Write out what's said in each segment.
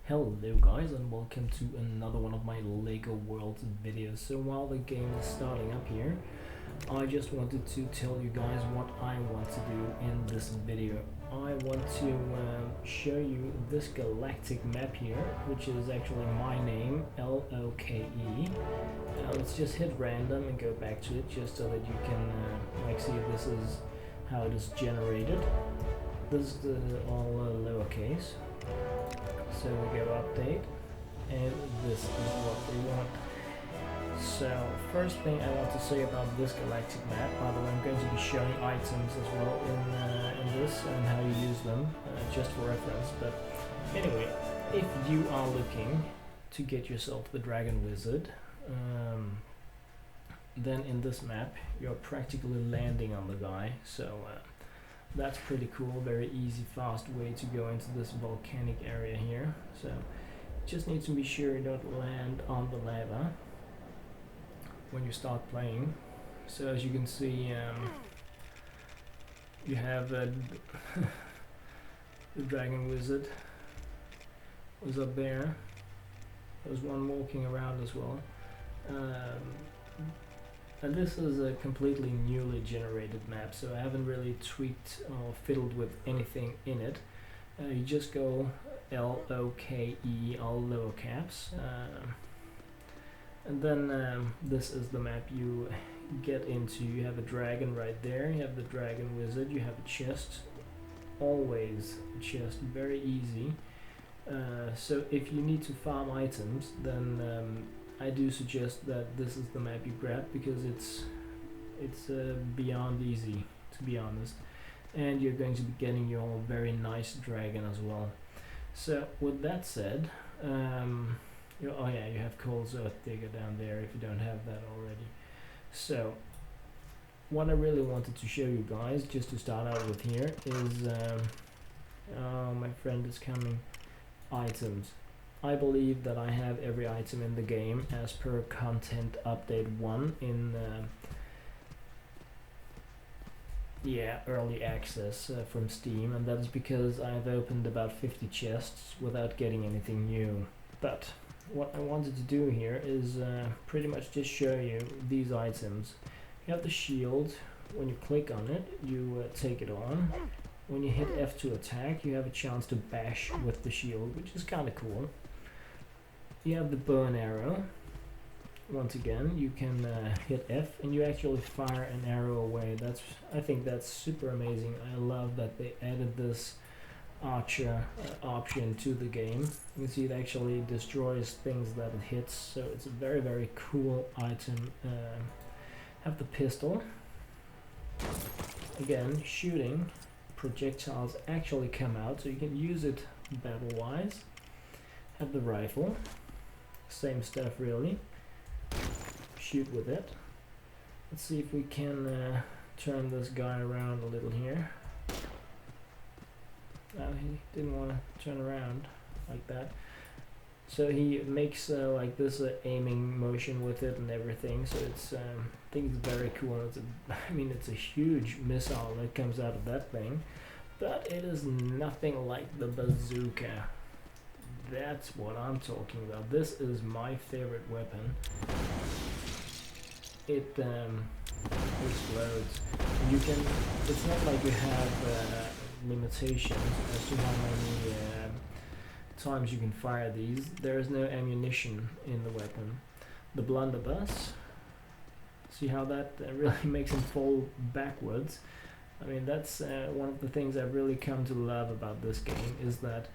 Hello guys, and welcome to another one of my Lego Worlds videos. So while the game is starting up here, I just wanted to tell you guys what I want to do in this video. I want to show you this galactic map here, which is actually my name, LokeHansen. Let's just hit random and go back to it just so that you can see this is how it is generated. This is all lowercase. So we go update, and this is what we want. So first thing I want to say about this galactic map, by the way, I'm going to be showing items as well in this and how you use them, just for reference. But anyway, if you are looking to get yourself the Dragon Wizard, then in this map you're practically landing on the guy. So that's pretty cool, very easy, fast way to go into this volcanic area here. So just need to be sure you don't land on the lava when you start playing. So as you can see, you have the Dragon Wizard was up there. There's one walking around as well. And this is a completely newly generated map, so I haven't really tweaked or fiddled with anything in it. You just go L-O-K-E, all lower caps, and then this is the map you get into. You have a dragon right there, you have the Dragon Wizard, you have a chest, always a chest, very easy. So if you need to farm items, then I do suggest that this is the map you grab, because it's beyond easy, to be honest, and you're going to be getting your very nice dragon as well. So with that said, you have Coal's Earth Digger down there if you don't have that already. So what I really wanted to show you guys, just to start out with here, is oh, my friend is coming, items. I believe that I have every item in the game as per content update 1 in early access from Steam, and that's because I've opened about 50 chests without getting anything new. But what I wanted to do here is pretty much just show you these items. You have the shield. When you click on it, you take it on. When you hit F to attack, you have a chance to bash with the shield, which is kind of cool. You have the bow and arrow. Once again, you can hit F and you actually fire an arrow away. I think that's super amazing. I love that they added this archer option to the game. You can see it actually destroys things that it hits, so it's a very, very cool item. Have the pistol. Again, shooting. Projectiles actually come out, so you can use it battle-wise. Have the rifle. Same stuff really. Shoot with it. Let's see if we can turn this guy around a little here. Oh, he didn't want to turn around like that. So he makes like this aiming motion with it and everything. So it's I think it's very cool. It's a huge missile that comes out of that thing, but it is nothing like the bazooka. That's what I'm talking about. This is my favorite weapon. It explodes. You can. It's not like you have limitations as to how many times you can fire these. There is no ammunition in the weapon. The blunderbuss. See how that really makes him fall backwards. I mean, that's one of the things I've really come to love about this game, is that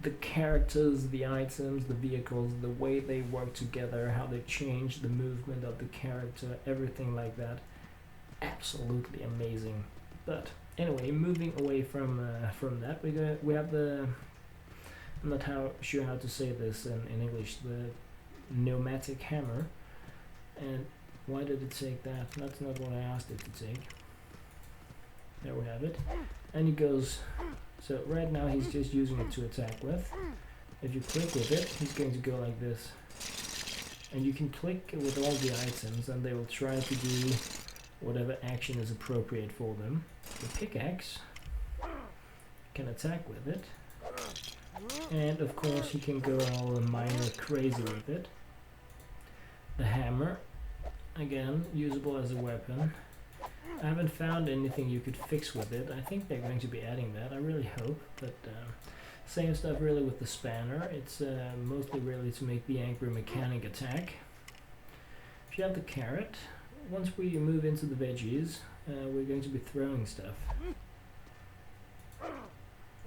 the characters, the items, the vehicles, the way they work together, how they change the movement of the character, everything like that, absolutely amazing. But anyway, moving away from that, we have the, I'm not sure how to say this in English, the pneumatic hammer. And why did it take that? That's not what I asked it to take. There we have it. And it goes. So right now he's just using it to attack with. If you click with it, he's going to go like this. And you can click with all the items and they will try to do whatever action is appropriate for them. The pickaxe can attack with it. And of course he can go all minor crazy with it. The hammer, again, usable as a weapon. I haven't found anything you could fix with it. I think they're going to be adding that, I really hope. But same stuff really with the spanner. It's mostly really to make the angry mechanic attack. If you have the carrot, once we move into the veggies, we're going to be throwing stuff.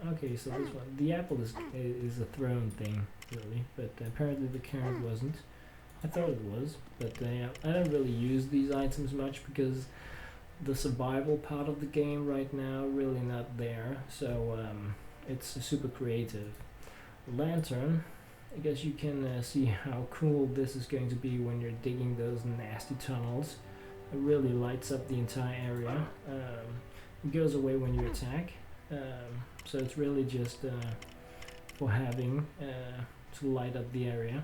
Okay, so this one, the apple is a thrown thing, really, but apparently the carrot wasn't. I thought it was, but I don't really use these items much because the survival part of the game right now really not there, so it's super creative. Lantern, I guess you can see how cool this is going to be when you're digging those nasty tunnels. It really lights up the entire area. It goes away when you attack. So it's really just for having to light up the area.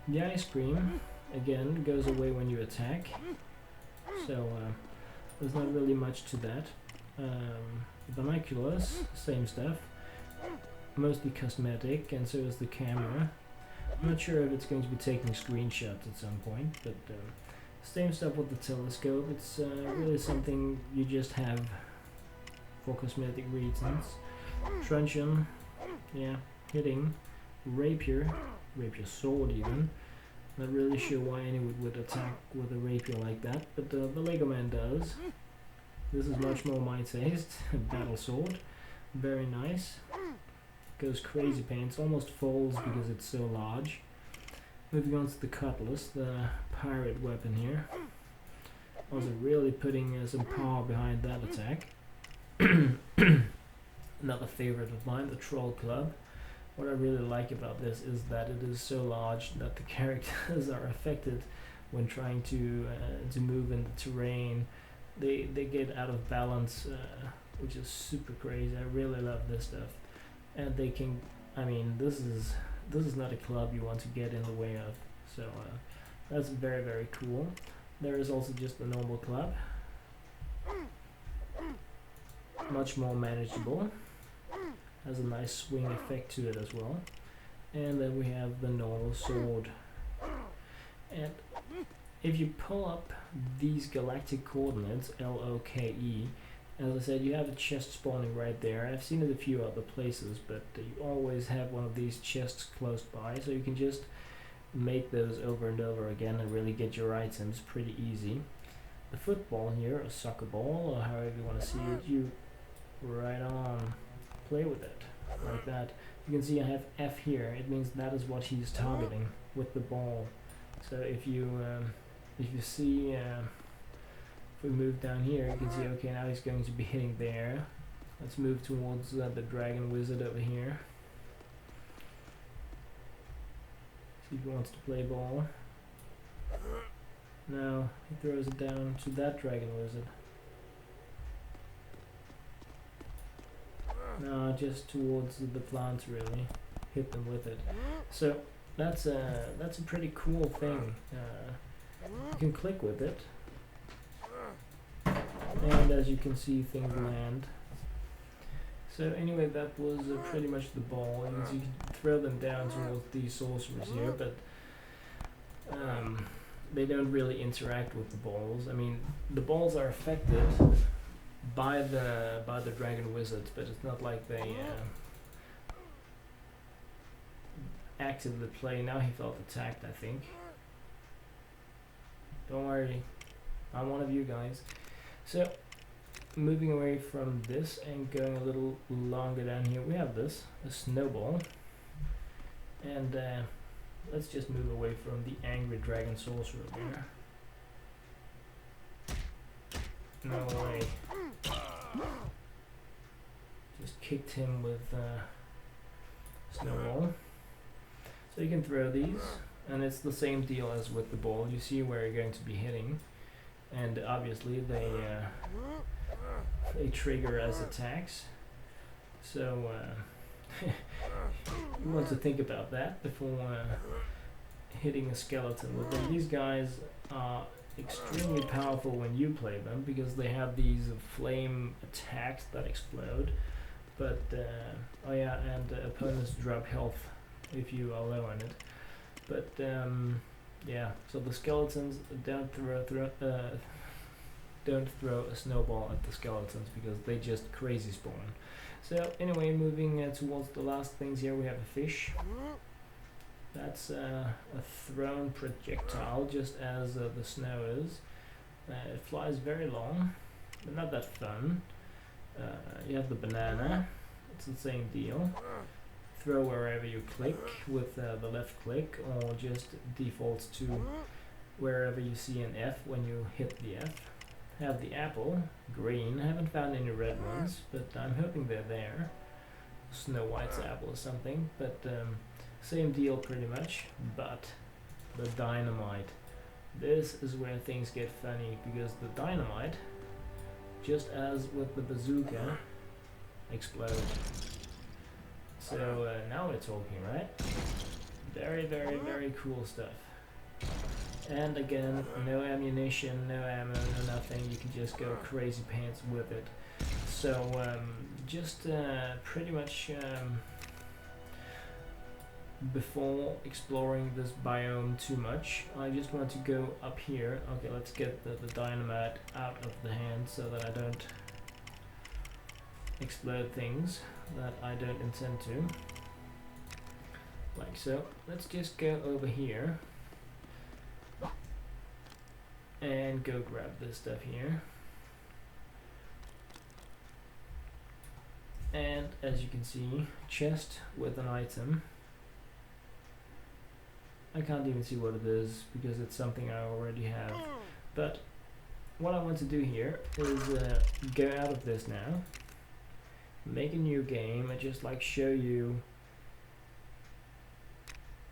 The ice cream, again, goes away when you attack. So there's not really much to that. Binoculars, same stuff. Mostly cosmetic, and so is the camera. I'm not sure if it's going to be taking screenshots at some point, but same stuff with the telescope. It's really something you just have for cosmetic reasons. Truncheon, yeah, hitting. Rapier sword even. Not really sure why anyone would attack with a rapier like that, but the Lego Man does. This is much more my taste. Battle sword, very nice. Goes crazy pants, almost folds because it's so large. Moving on to the cutlass, the pirate weapon here. Also really putting some power behind that attack. Another favorite of mine, the troll club. What I really like about this is that it is so large that the characters are affected when trying to move in the terrain. They get out of balance, which is super crazy. I really love this stuff. And they can, I mean, this is not a club you want to get in the way of. So that's very, very cool. There is also just the normal club. Much more manageable. Has a nice swing effect to it as well. And then we have the normal sword. And if you pull up these galactic coordinates, LOKE, as I said, you have a chest spawning right there. I've seen it a few other places, but you always have one of these chests close by, so you can just make those over and over again and really get your items pretty easy. The football here, or soccer ball, or however you want to see it, you right on play with it like that. You can see I have F here. It means that is what he's targeting with the ball. So if you see, if we move down here, you can see, okay, now he's going to be hitting there. Let's move towards the dragon wizard over here. See if he wants to play ball. No, he throws it down to that dragon wizard. No, just towards the plants really. Hit them with it. So that's a pretty cool thing. You can click with it, and as you can see, things land. So anyway, that was pretty much the ball. You can throw them down towards these sorcerers here, but they don't really interact with the balls. I mean, the balls are affected by the dragon wizards, but it's not like they actively play. Now he felt attacked, I think. Don't worry, I'm one of you guys. So moving away from this and going a little longer down here, we have this, a snowball, and let's just move away from the angry dragon sorcerer there. No way. Just kicked him with snowball. So you can throw these, and it's the same deal as with the ball. You see where you're going to be hitting, and obviously they trigger as attacks. So you want to think about that before hitting a skeleton with them. These guys are extremely powerful when you play them because they have these flame attacks that explode. but oh yeah, and opponents drop health if you are low on it. But yeah, so the skeletons don't throw a snowball at the skeletons because they just crazy spawn. So anyway, moving towards the last things here, we have a fish. That's a thrown projectile, just as the snow is. It flies very long, but not that fun. You have the banana, it's the same deal. Throw wherever you click with the left click, or just defaults to wherever you see an F when you hit the F. Have the apple, green. I haven't found any red ones, but I'm hoping they're there. Snow White's apple or something, but same deal pretty much. But the dynamite. This is where things get funny, because the dynamite, just as with the bazooka, explodes. So now we're talking, right? Very, very, very cool stuff. And again, no ammunition, no ammo, no nothing. You can just go crazy pants with it. So just pretty much before exploring this biome too much, I just want to go up here. Okay, let's get the dynamite out of the hand so that I don't explode things that I don't intend to. Like so. Let's just go over here and go grab this stuff here. And as you can see, chest with an item. I can't even see what it is because it's something I already have. But what I want to do here is go out of this now, make a new game, and just like show you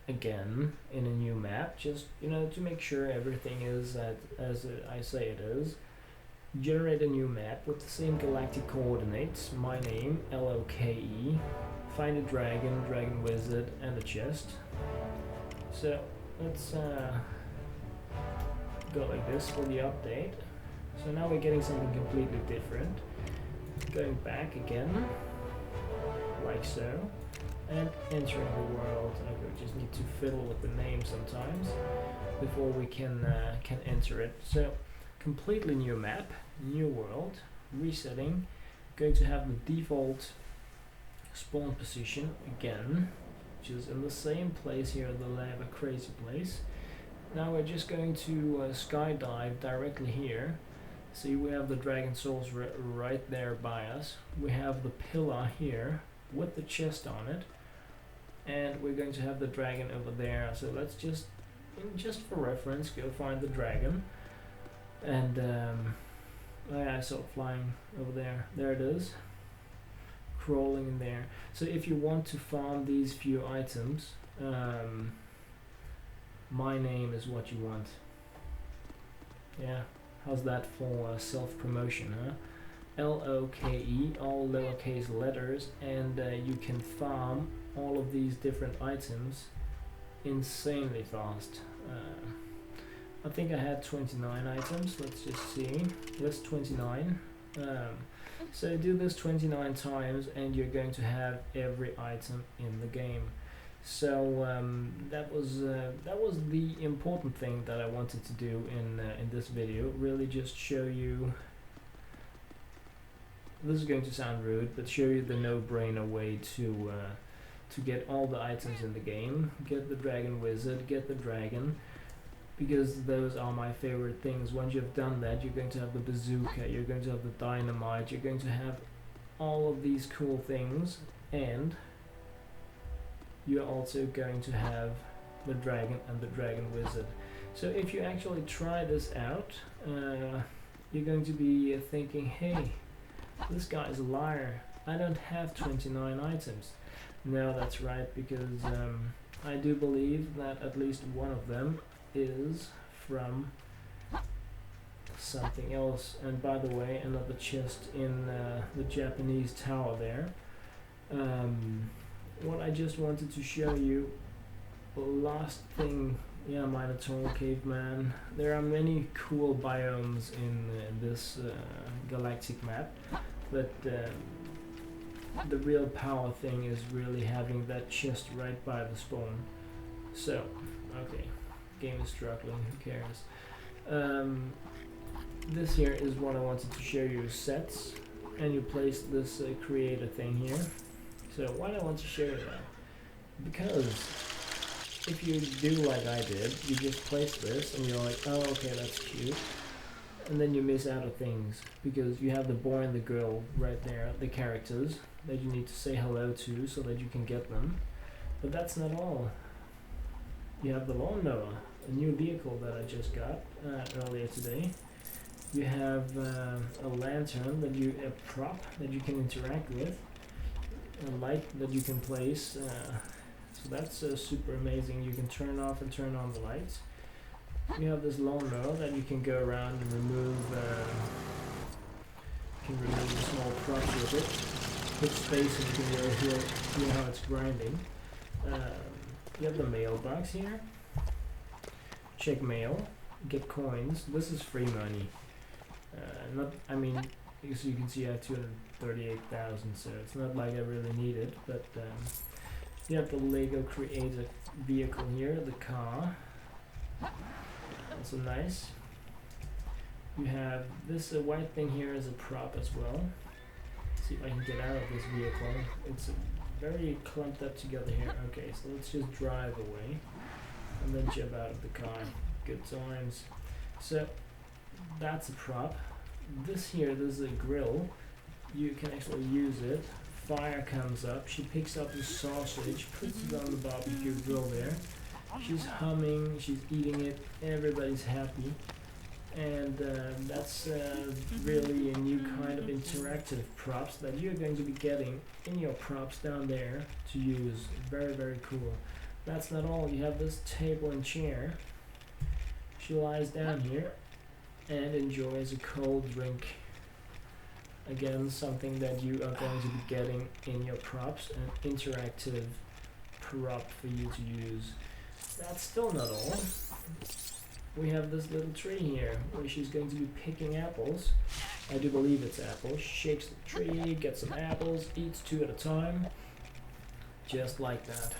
again in a new map, just to make sure everything is as I say it is. Generate a new map with the same galactic coordinates, my name, LoKe, find a dragon, dragon wizard, and a chest. So let's go like this for the update. So now we're getting something completely different. Going back again, like so, and entering the world. Okay, we just need to fiddle with the name sometimes before we can enter it. So completely new map, new world, resetting. Going to have the default spawn position again, which is in the same place here, the lava crazy place. Now we're just going to skydive directly here. See, we have the dragon souls right there by us. We have the pillar here with the chest on it, and we're going to have the dragon over there. So let's just for reference, go find the dragon. And oh yeah, I saw it flying over there. There it is, crawling in there. So if you want to farm these few items, my name is what you want. Yeah, how's that for self-promotion, huh? LoKe, all lowercase letters, and you can farm all of these different items insanely fast. I think I had 29 items. Let's just see. Yes, 29. So do this 29 times and you're going to have every item in the game. So that was the important thing that I wanted to do in this video. Really just show you, this is going to sound rude, but show you the no-brainer way to get all the items in the game. Get the dragon wizard, get the dragon, because those are my favorite things. Once you've done that, you're going to have the bazooka, you're going to have the dynamite, you're going to have all of these cool things, and you're also going to have the dragon and the dragon wizard. So if you actually try this out, you're going to be thinking, hey, this guy's a liar, I don't have 29 items. No, that's right, because I do believe that at least one of them is from something else. And by the way, another chest in the Japanese tower there. What I just wanted to show you, last thing, yeah, Minotaur, Caveman. There are many cool biomes in this galactic map, but the real power thing is really having that chest right by the spawn. So, okay, game is struggling, who cares? This here is what I wanted to show you, sets, and you place this creator thing here. So why do I want to show you that? Because if you do like I did, you just place this and you're like, oh okay, that's cute, and then you miss out on things because you have the boy and the girl right there, the characters that you need to say hello to so that you can get them. But that's not all. You have the lawnmower, a new vehicle that I just got earlier today. You have a lantern that a prop that you can interact with, a light that you can place. So that's super amazing. You can turn off and turn on the lights. You have this lawnmower that you can go around and remove. You can remove the small props with it. Put space and you can really hear how it's grinding. You have the mailbox here. Check mail. Get coins. This is free money. Because you can see I have 238,000, so it's not like I really need it, but you have the Lego creator vehicle here, the car, also nice. You have this white thing here as a prop as well. Let's see if I can get out of this vehicle. It's very clumped up together here. Okay, so let's just drive away and then jump out of the car. Good times. So that's a prop. This is a grill. You can actually use it. Fire comes up. She picks up the sausage, puts it on the barbecue grill there. She's humming, she's eating it, everybody's happy. And that's really a new kind of interactive props that you're going to be getting in your props down there to use. Very, very cool. That's not all. You have this table and chair. She lies down here and enjoys a cold drink. Again, something that you are going to be getting in your props, an interactive prop for you to use. That's still not all. We have this little tree here where she's going to be picking apples. I do believe it's apples. Shakes the tree, gets some apples, eats 2 at a time. Just like that.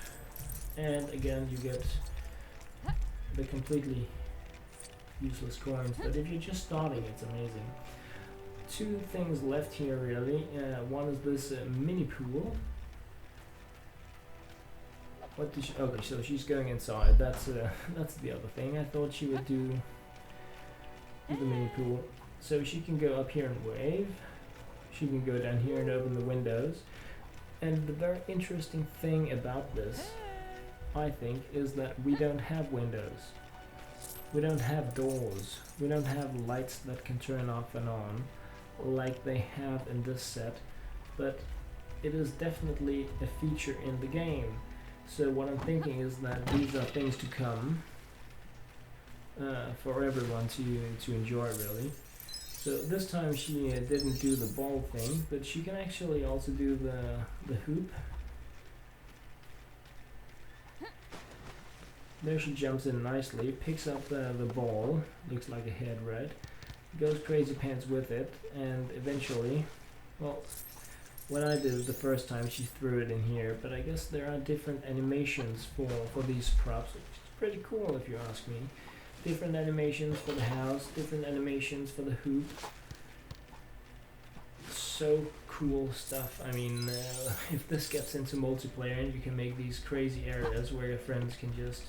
And again, you get the completely useless coins, but if you're just starting, it's amazing. 2 things left here really. One is this mini pool. What did she? Okay, so she's going inside. That's the other thing. I thought she would do the mini pool. So she can go up here and wave. She can go down here and open the windows. And the very interesting thing about this, I think, is that we don't have windows. We don't have doors. We don't have lights that can turn off and on like they have in this set, but it is definitely a feature in the game. So what I'm thinking is that these are things to come for everyone to enjoy really. So this time she didn't do the ball thing, but she can actually also do the hoop. There she jumps in nicely, picks up the ball, looks like a head red, goes crazy pants with it, and eventually, well, when I did it the first time she threw it in here, but I guess there are different animations for these props, which is pretty cool if you ask me. Different animations for the house, different animations for the hoop. So cool stuff. I mean, if this gets into multiplayer and you can make these crazy areas where your friends can just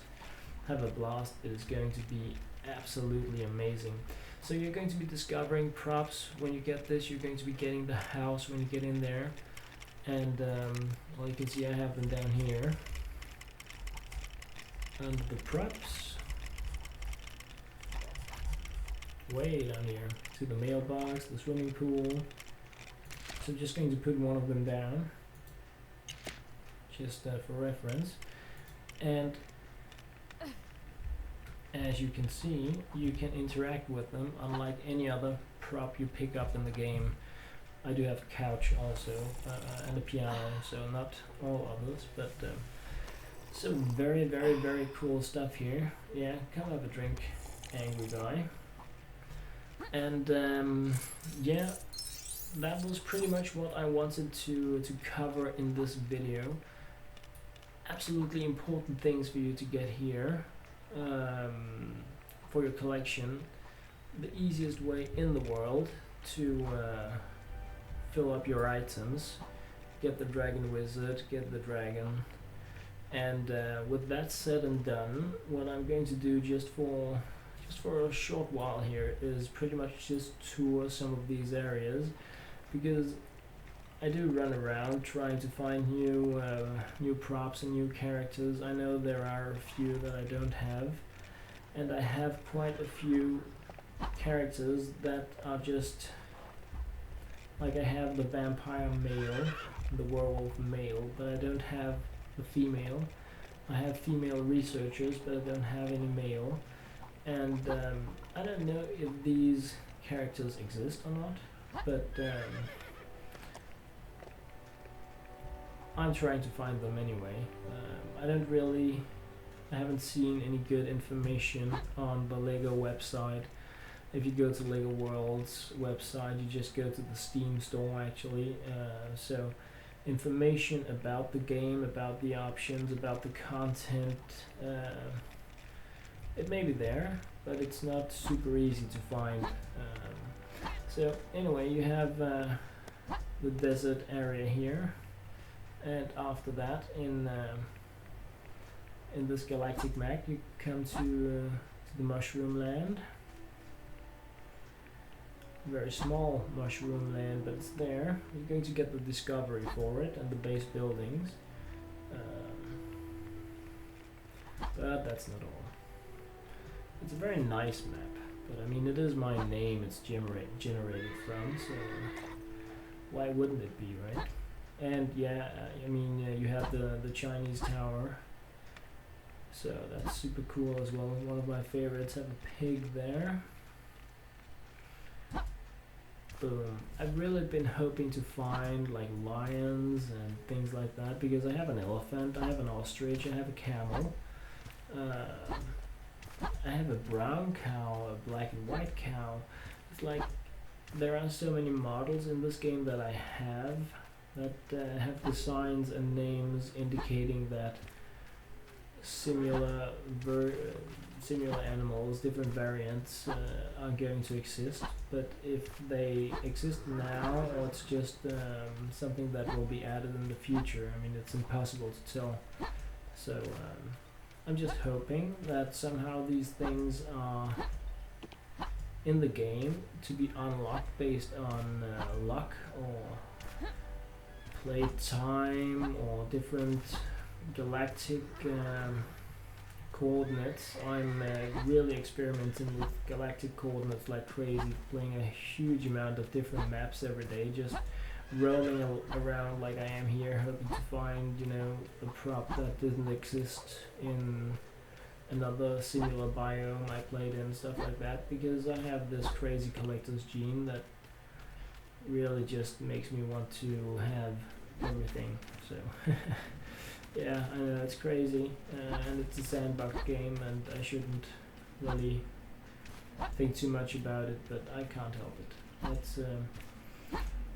have a blast, it is going to be absolutely amazing. So you're going to be discovering props when you get this. You're going to be getting the house when you get in there. And well, you can see I have them down here under the props. Way down here to the mailbox, the swimming pool. So I'm just going to put one of them down, just for reference. And as you can see, you can interact with them unlike any other prop you pick up in the game. I do have a couch also, and a piano, so not all others, but so very, very, very cool stuff here. Yeah, come have a drink, angry guy. And yeah, that was pretty much what I wanted to cover in this video. Absolutely important things for you to get here for your collection. The easiest way in the world to fill up your items. Get the dragon wizard, get the dragon, and with that said and done, what I'm going to do just for a short while here is pretty much just tour some of these areas, because I do run around trying to find new props and new characters. I know there are a few that I don't have, and I have quite a few characters that are just like, I have the vampire male, the werewolf male, but I don't have the female. I have female researchers, but I don't have any male. And I don't know if these characters exist or not, but I'm trying to find them anyway. I haven't seen any good information on the LEGO website. If you go to LEGO World's website, you just go to the Steam store actually. So information about the game, about the options, about the content, it may be there, but it's not super easy to find. So anyway, you have the desert area here, and after that, in this galactic map, you come to the mushroom land. Very small mushroom land, but it's there. You're going to get the discovery for it and the base buildings. But that's not all. It's a very nice map, but I mean, it is my name it's generated from, so why wouldn't it be, right? And yeah, I mean, you have the Chinese tower, so that's super cool as well. One of my favorites. Have a pig there. Boom. I've really been hoping to find like lions and things like that, because I have an elephant, I have an ostrich, I have a camel, I have a brown cow, a black and white cow. It's like there are so many models in this game that I have that have designs and names indicating that similar animals, different variants are going to exist, but if they exist now or it's just something that will be added in the future, I mean, it's impossible to tell. So I'm just hoping that somehow these things are in the game to be unlocked based on luck or play time or different galactic coordinates. I'm really experimenting with galactic coordinates like crazy, playing a huge amount of different maps every day, just roaming around like I am here, hoping to find, you know, a prop that didn't exist in another similar biome I played in, stuff like that, because I have this crazy collector's gene that really just makes me want to have everything. So yeah, I know it's crazy, and it's a sandbox game, and I shouldn't really think too much about it, but I can't help it. That's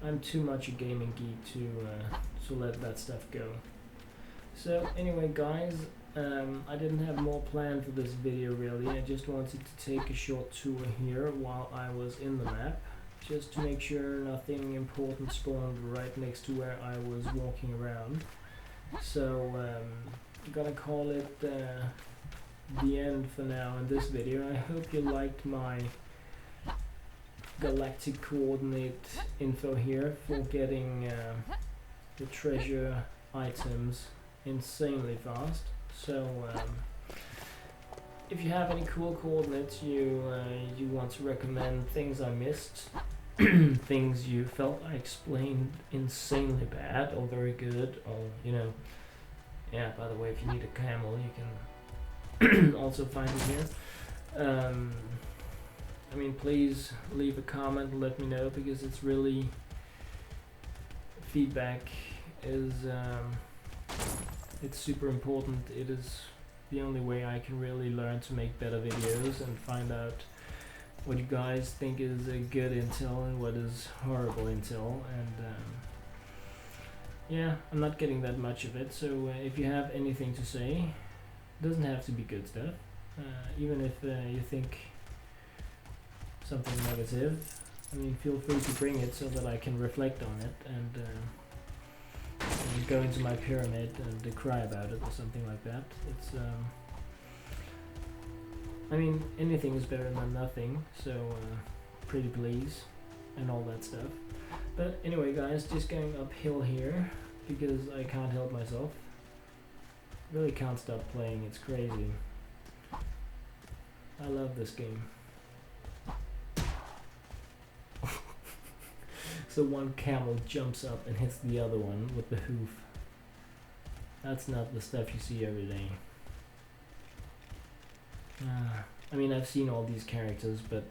I'm too much a gaming geek to let that stuff go. So anyway, guys, I didn't have more planned for this video really. I just wanted to take a short tour here while I was in the map, just to make sure nothing important spawned right next to where I was walking around. So I'm gonna call it the end for now in this video. I hope you liked my galactic coordinate info here for getting the treasure items insanely fast. So if you have any cool coordinates you want to recommend, things I missed, things you felt I explained insanely bad or very good, or you know, yeah, by the way, if you need a camel you can also find it here. I mean, please leave a comment and let me know, because it's really, feedback is it's super important. It is the only way I can really learn to make better videos and find out what you guys think is a good intel and what is horrible intel, and yeah, I'm not getting that much of it, so if you have anything to say, doesn't have to be good stuff, even if you think something negative, I mean, feel free to bring it so that I can reflect on it and go into my pyramid and cry about it or something like that. It's I mean, anything is better than nothing, so pretty please and all that stuff. But anyway, guys, just going uphill here because I can't help myself. Really can't stop playing, it's crazy. I love this game. So one camel jumps up and hits the other one with the hoof. That's not the stuff you see every day. I mean, I've seen all these characters, but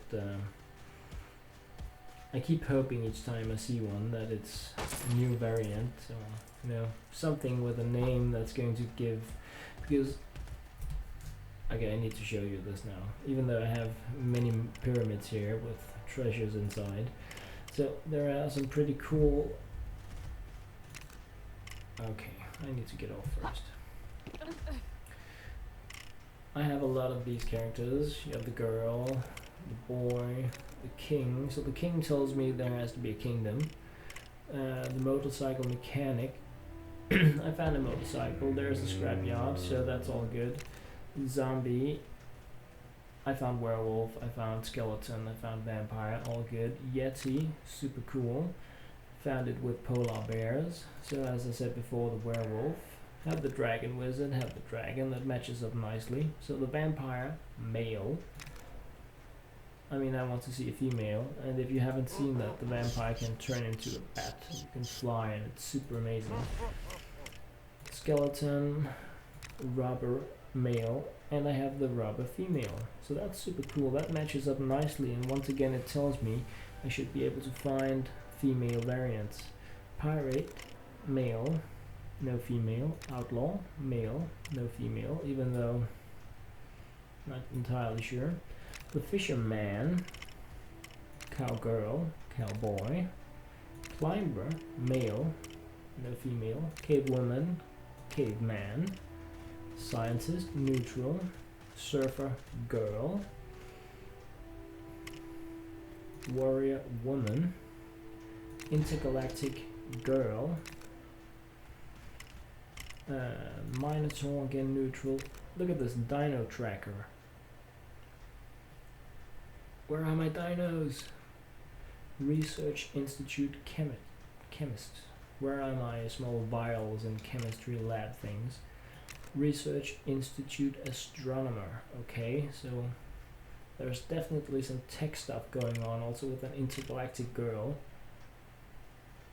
I keep hoping each time I see one that it's a new variant, so, you know, something with a name that's going to give, because, okay, I need to show you this now, even though I have many pyramids here with treasures inside. So there are some pretty cool, okay, I need to get off first. I have a lot of these characters. You have the girl, the boy, the king. So the king tells me there has to be a kingdom. The motorcycle mechanic. I found a motorcycle. There's the scrapyard, so that's all good. Zombie. I found werewolf. I found skeleton. I found vampire. All good. Yeti. Super cool. Found it with polar bears. So as I said before, the werewolf. Have the dragon wizard, have the dragon, that matches up nicely. So the vampire, male. I mean, I want to see a female, and if you haven't seen that, the vampire can turn into a bat. You can fly, and it's super amazing. Skeleton, robber, male, and I have the robber female. So that's super cool, that matches up nicely, and once again it tells me I should be able to find female variants. Pirate, male. No female. Outlaw, male, no female, even though not entirely sure. The fisherman, cowgirl, cowboy, climber, male, no female. Cavewoman, caveman, scientist, neutral, surfer, girl, warrior, woman, intergalactic, girl, Minotaur, again neutral. Look at this dino tracker. Where are my dinos? Research Institute chemist. Where are my small vials and chemistry lab things? Research Institute astronomer. Okay, so there's definitely some tech stuff going on, also with an intergalactic girl.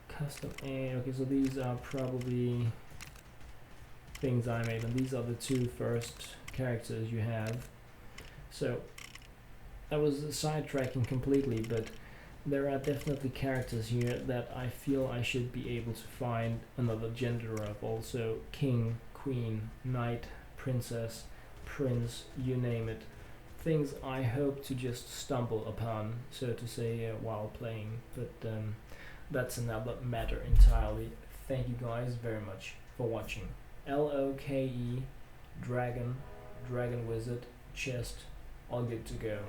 Custom A. Okay, so these are probably things I made, and these are the two first characters you have. So that was sidetracking completely, but there are definitely characters here that I feel I should be able to find another gender of. Also king, queen, knight, princess, prince, you name it. Things I hope to just stumble upon, so to say, while playing, but that's another matter entirely. Thank you guys very much for watching. LOKE, dragon, dragon wizard, chest, all good to go.